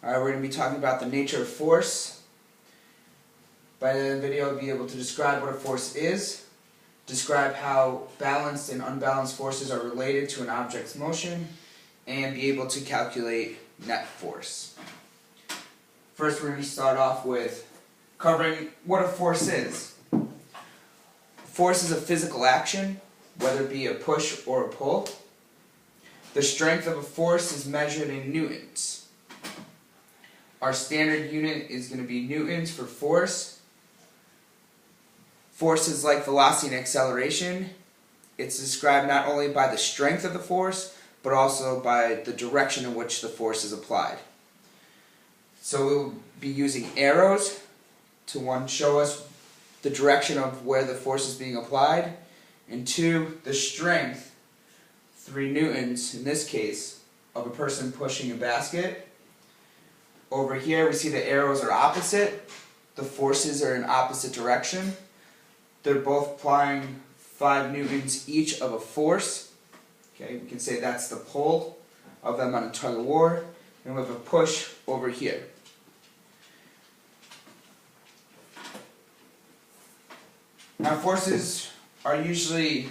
Alright, we're going to be talking about the nature of force. By the end of the video, I'll be able to describe what a force is, describe how balanced and unbalanced forces are related to an object's motion, and be able to calculate net force. First, we're going to start off with covering what a force is. Force is a physical action, whether it be a push or a pull. The strength of a force is measured in newtons. Our standard unit is going to be newtons for force. Force is like velocity and acceleration. It's described not only by the strength of the force, but also by the direction in which the force is applied. So we'll be using arrows to, one, show us the direction of where the force is being applied, and two, the strength, 3 newtons in this case, of a person pushing a basket. Over here we see the arrows are opposite. The forces are in opposite direction. They're both applying 5 newtons each of a force. Okay, we can say that's the pull of them on a tug of war. And we have a push over here. Now forces are usually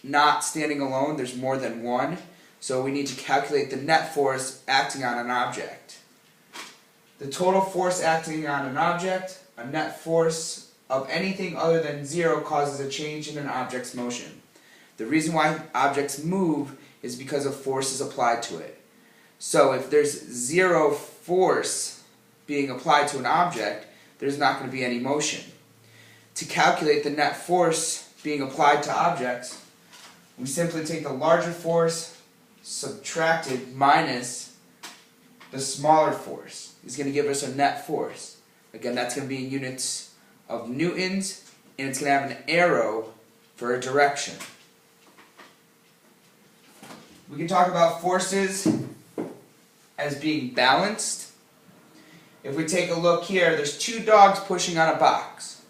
not standing alone. There's more than one. So we need to calculate the net force acting on an object. The total force acting on an object, a net force of anything other than 0 causes a change in an object's motion. The reason why objects move is because of forces applied to it. So if there's 0 force being applied to an object, there's not going to be any motion. To calculate the net force being applied to objects, we simply take the larger force subtracted minus the smaller force. Is going to give us a net force. Again, that's going to be in units of newtons, and it's going to have an arrow for a direction. We can talk about forces as being balanced. If we take a look here, there's 2 dogs pushing on a box.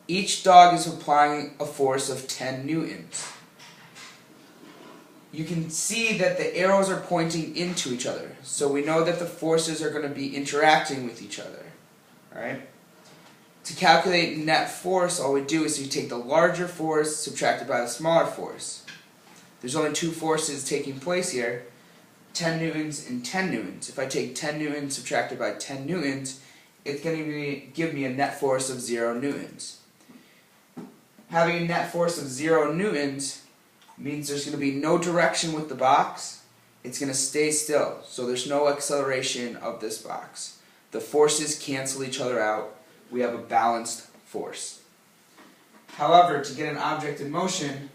Each dog is applying a force of 10 newtons. You can see that the arrows are pointing into each other, so we know that the forces are going to be interacting with each other. Alright? To calculate net force, all we do is we take the larger force subtracted by the smaller force. There's only 2 forces taking place here, 10 newtons and 10 newtons. If I take 10 newtons subtracted by 10 newtons, it's going to give me a net force of 0 newtons. Having a net force of 0 newtons means there's going to be no direction with the box. It's going to stay still, so there's no acceleration of this box. The forces cancel each other out. We have a balanced force. However, to get an object in motion,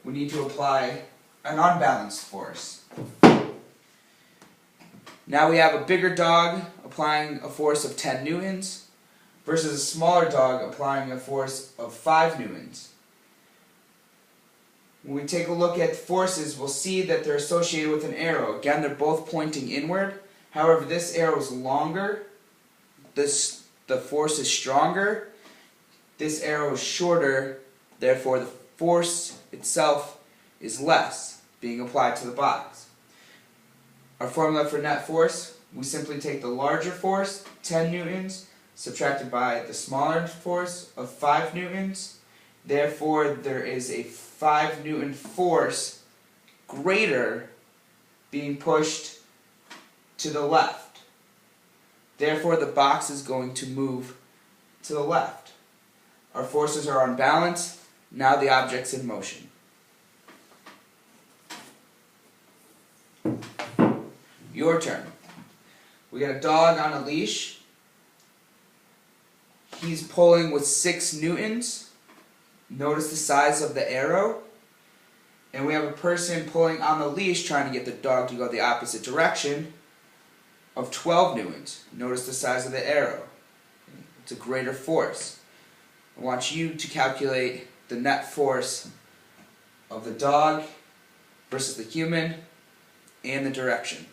we need to apply an unbalanced force. Now we have a bigger dog applying a force of 10 newtons versus a smaller dog applying a force of 5 newtons. When we take a look at forces, we'll see that they're associated with an arrow. Again, they're both pointing inward. However, this arrow is longer. The force is stronger. This arrow is shorter. Therefore, the force itself is less being applied to the box. Our formula for net force, we simply take the larger force, 10 newtons, subtracted by the smaller force of 5 newtons. Therefore, there is a 5 newton force greater being pushed to the left. Therefore, the box is going to move to the left. Our forces are unbalanced. Now the object's in motion. Your turn. We got a dog on a leash. He's pulling with 6 newtons. Notice the size of the arrow. And we have a person pulling on the leash trying to get the dog to go the opposite direction of 12 newtons. Notice the size of the arrow. It's a greater force. I want you to calculate the net force of the dog versus the human and the direction.